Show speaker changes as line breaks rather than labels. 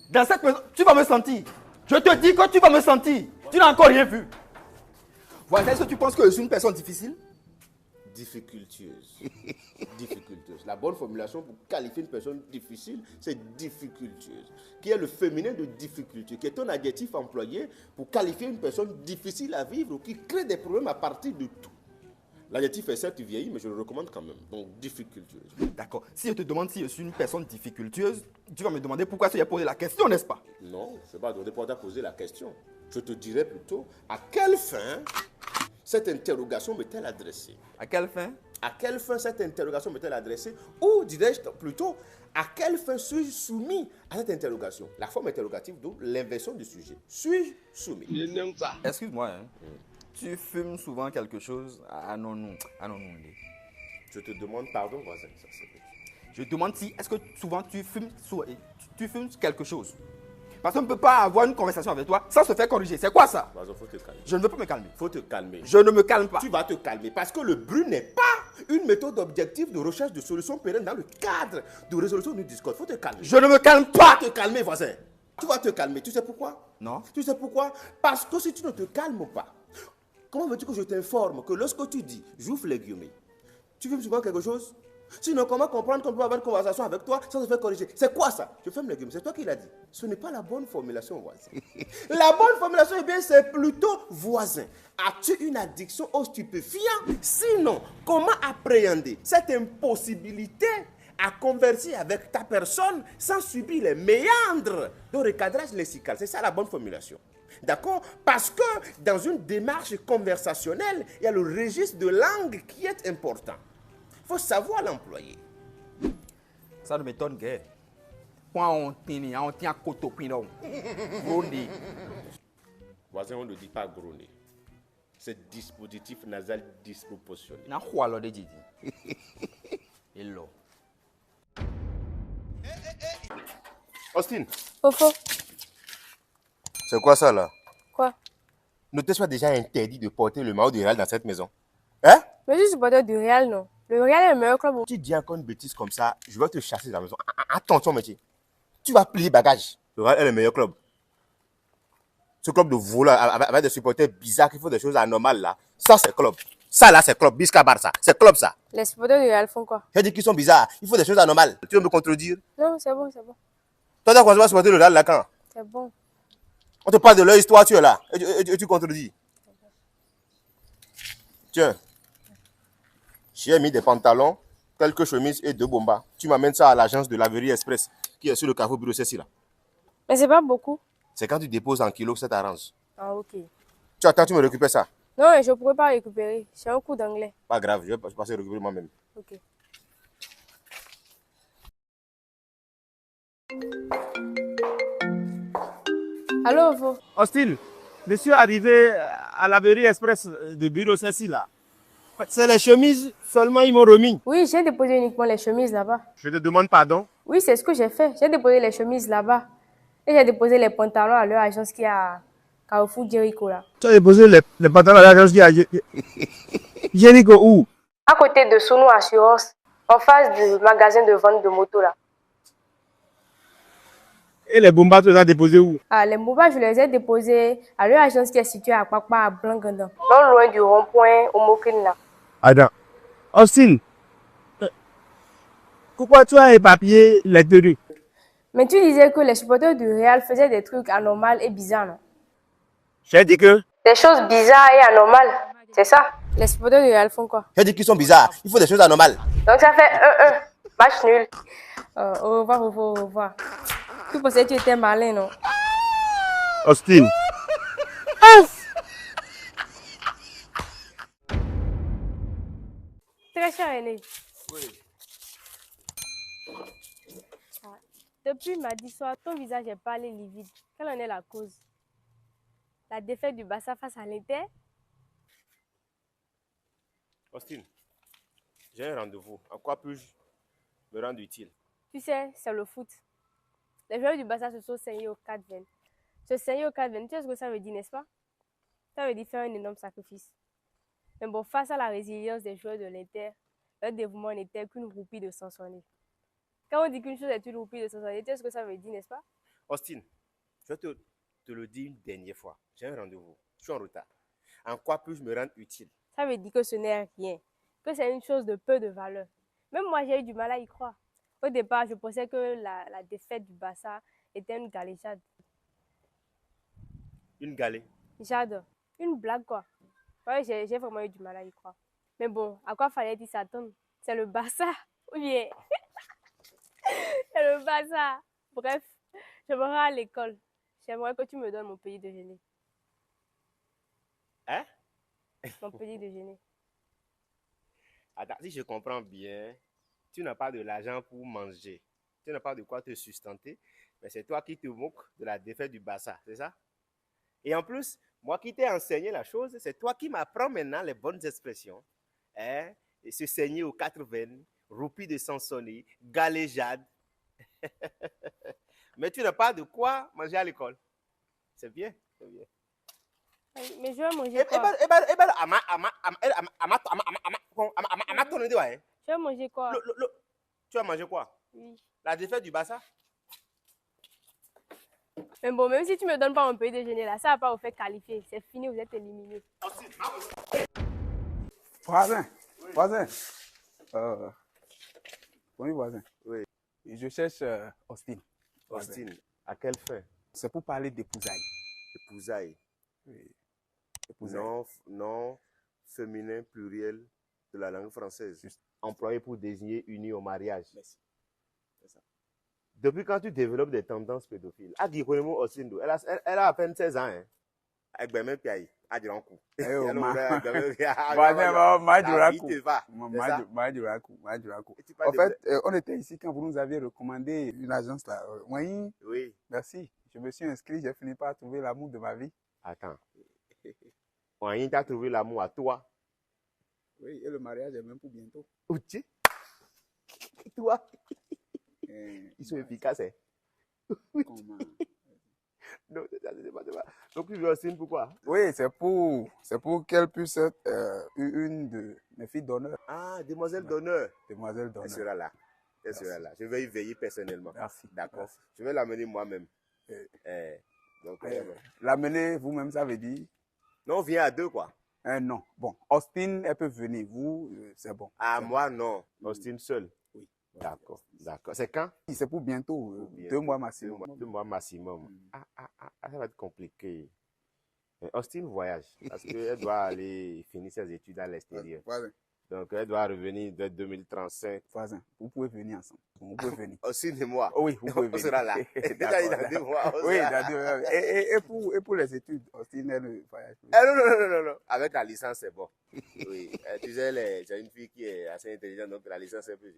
Dans cette maison, tu vas me sentir. Je te dis que tu vas me sentir. Tu n'as encore rien vu. Voilà, est-ce que tu penses que je suis une personne difficile?
Difficultueuse. Difficultueuse. La bonne formulation pour qualifier une personne difficile, c'est difficultueuse. Qui est le féminin de difficulté, qui est un adjectif employé pour qualifier une personne difficile à vivre ou qui crée des problèmes à partir de tout. L'adjectif est certes vieilli, mais je le recommande quand même. Donc, difficultueuse.
D'accord. Si je te demande si je suis une personne difficultueuse, tu vas me demander pourquoi tu as posé la question, n'est-ce pas?
Non, je ne vais pas demander pourquoi tu as posé la question. Je te dirais plutôt à quelle fin cette interrogation m'est-elle adressée?
À quelle fin?
À quelle fin cette interrogation m'est-elle adressée? Ou dirais-je plutôt, à quelle fin suis-je soumis à cette interrogation? La forme interrogative, donc l'inversion du sujet. Suis-je soumis?
Excuse-moi, hein. Tu fumes souvent quelque chose? Ah non, non. Ah non, non.
Je te demande pardon, voisin.
Je demande si, est-ce que souvent tu fumes quelque chose? Parce qu'on ne peut pas avoir une conversation avec toi sans se faire corriger. C'est quoi ça?
Voisin, faut te calmer.
Je ne veux pas me calmer.
Faut te calmer.
Je ne me calme pas.
Tu vas te calmer parce que le bruit n'est pas une méthode objective de recherche de solutions pérennes dans le cadre de résolution du discorde. Faut te calmer.
Je ne me calme pas.
Tu vas te calmer, voisin. Tu vas te calmer. Tu sais pourquoi?
Non.
Tu sais pourquoi? Parce que si tu ne te calmes pas, comment veux-tu que je t'informe que lorsque tu dis, j'ouvre les guillemets, tu fumes souvent quelque chose? Sinon, comment comprendre qu'on peut avoir une conversation avec toi sans se faire corriger? C'est quoi ça? Je ferme les guillemets. C'est toi qui l'as dit. Ce n'est pas la bonne formulation, voisin. La bonne formulation, eh bien, c'est plutôt voisin. As-tu une addiction aux stupéfiants? Sinon, comment appréhender cette impossibilité à converser avec ta personne sans subir les méandres de recadrage lexical? C'est ça la bonne formulation. D'accord? Parce que dans une démarche conversationnelle, il y a le registre de langue qui est important. Il faut savoir l'employer.
Ça ne m'étonne guère. On tient koto pino.
Voisin, on ne dit pas gros nez. C'est dispositif nasal disproportionné.
Na quoi alors de Didi? Hello.
Austin,
Fofo,
c'est quoi ça là?
quoi?
Ne te sois déjà interdit de porter le maillot du Real dans cette maison. Hein?
Mais je suis supporter du Real, non. Le Real est le meilleur club.
Tu dis encore une bêtise comme ça, je vais te chasser de la maison. Attends ton métier. Tu vas plier bagage. Le Real est le meilleur club. Ce club de voleurs avec des supporters bizarres qui font des choses anormales là, ça c'est club. Ça là c'est club. Bisca Barça, c'est club ça.
Les supporters du Real font quoi?
J'ai dit qu'ils sont bizarres, ils font des choses anormales. Tu veux me contredire?
Non, c'est bon, c'est bon.
Toi, tu as commencé à supporter le Real là quand?
C'est bon.
On te parle de leur histoire, tu es là. Et tu contredis. Tiens. J'ai mis des pantalons, quelques chemises et 2 bombas. Tu m'amènes ça à l'agence de Laverie Express qui est sur le carrefour bureau ceci là.
Mais c'est pas beaucoup.
C'est quand tu déposes en kilos que ça t'arrange.
Ah, ok.
Tu attends, tu me récupères ça.
Non, mais je ne pourrais pas récupérer. J'ai un coup d'anglais.
Pas grave, je vais passer récupérer moi-même.
Ok. Allô, Fofo.
Austin, je suis arrivé à la Laverie Express de bureau ceci là. C'est les chemises seulement ils m'ont remis.
Oui, j'ai déposé uniquement les chemises là-bas.
Je te demande pardon.
Oui, c'est ce que j'ai fait. J'ai déposé les chemises là-bas. Et j'ai déposé les pantalons à leur agence qui est à Carrefour Jericho là.
Tu as déposé les pantalons à l'agence qui a Jericho où?
À côté de Sono Assurance, en face du magasin de vente de moto là.
Et les bombas, tu les as déposés où?
Ah, les bombas, je les ai déposés à leur agence qui est située à Kwakpa, à Blanc-Gandan. Non loin du rond-point Omokin là.
Adam. Austin, pourquoi tu as éparpillé les tenues?
Mais tu disais que les supporters du Real faisaient des trucs anormaux et bizarres, non?
J'ai dit que...
Des choses bizarres et anormales, c'est ça? Les supporters du Real font quoi?
J'ai dit qu'ils sont bizarres, ils font des choses anormales.
Donc ça fait 1-1, match nul. Au revoir, au revoir. Tu pensais que tu étais malin, non?
Austin.
Très cher aîné.
Oui.
Depuis mardi soir, ton visage est pâle et livide. Quelle en est la cause? La défaite du Barça face à l'Inter?
Austin, j'ai un rendez-vous. En quoi puis-je me rendre utile?
Tu sais, c'est le foot. Les joueurs du Barça se sont saignés au 4-20. Se saigner au 4-20, tu sais ce que ça veut dire, n'est-ce pas? Ça veut dire faire un énorme sacrifice. Mais bon, face à la résilience des joueurs de l'Inter, leur dévouement n'était qu'une roupie de Sansonnet. Quand on dit qu'une chose est une roupie de Sansonnet, tu sais ce que ça veut dire, n'est-ce pas?
Austin, je vais te le dire une dernière fois. J'ai un rendez-vous. Je suis en retard. En quoi puis-je me rendre utile?
Ça veut dire que ce n'est rien, que c'est une chose de peu de valeur. Même moi, j'ai eu du mal à y croire. Au départ, je pensais que la défaite du Barça était une galéjade.
Une galée.
Jade, une blague quoi. Ouais, j'ai vraiment eu du mal à y croire. Mais bon, à quoi fallait-il s'attendre? C'est le Barça. Ou bien, c'est le Barça. Bref, je me rends à l'école. J'aimerais que tu me donnes mon petit déjeuner.
Hein?
Mon petit déjeuner.
Attends, si je comprends bien, tu n'as pas de l'argent pour manger. Tu n'as pas de quoi te sustenter. Mais c'est toi qui te moques de la défaite du Barça, c'est ça? Et en plus, moi qui t'ai enseigné la chose, c'est toi qui m'apprends maintenant les bonnes expressions. Hein? Et se saigner aux 4 veines, roupie de Sansonnet, galéjade. Mais tu n'as pas de quoi manger à l'école. C'est bien, c'est bien.
Mais je vais manger quoi? Je vais manger quoi?
Tu vas manger quoi?
Oui.
La défaite du Barça?
Mais bon, même si tu me donnes pas mon petit déjeuner là, ça va pas vous faire qualifier. C'est fini, vous êtes éliminés.
Voisin, voisin. Oui, voisin.
Oui.
Je cherche Austin.
Austin, à quelle fin?
C'est pour parler d'épousailles.
Épousailles.
Oui. Épousailles.
Non féminin pluriel de la langue française.
Juste.
Employé pour désigner uni au mariage.
Merci. C'est ça.
Depuis quand tu développes des tendances pédophiles? Elle a à peine 16 ans. Hein? Avec ben même Piaï. A dit un coup.
Voisin, en fait, on était ici quand vous nous aviez recommandé une agence là. Oui.
Oui.
Merci. Je me suis inscrit, j'ai fini par trouver l'amour de ma vie.
Attends. On t'a trouvé l'amour à toi.
Oui, et le mariage est même pour bientôt.
Outi. Toi. Ils sont
Ouais,
efficaces. Hein?
comment...
Non, c'est pas. Donc, tu veux Austin pourquoi?
Oui, c'est pour qu'elle puisse être une de mes filles d'honneur.
Ah, demoiselle d'honneur.
Demoiselle
Elle
d'honneur.
sera là. Elle sera là. Je vais y veiller personnellement.
Merci.
D'accord.
Merci.
Je vais l'amener moi-même. Donc,
L'amener vous-même, ça veut dire
non, on vient à 2 quoi.
non. Bon, Austin, elle peut venir. Vous, c'est bon.
Ah, moi, non. Austin seul.
Oui.
D'accord. D'accord. C'est quand?
C'est pour bientôt.
Pour bientôt.
2 mois maximum.
2 mois maximum. Ça va être compliqué. Mais Austin voyage parce qu'elle doit aller finir ses études à l'extérieur.
Voisin,
Donc, elle doit revenir dès 2035.
voisin, vous pouvez venir ensemble. Vous pouvez venir.
Austin et moi.
Oh oui, vous pouvez
On
venir.
sera là. Déjà, il y a 2 mois.
Oui, dans 2 mois. Et pour les études, Austin, elle ne voyage plus.
Non. Avec la licence, c'est bon. Oui. Tu sais, j'ai une fille qui est assez intelligente, donc la licence, c'est plus.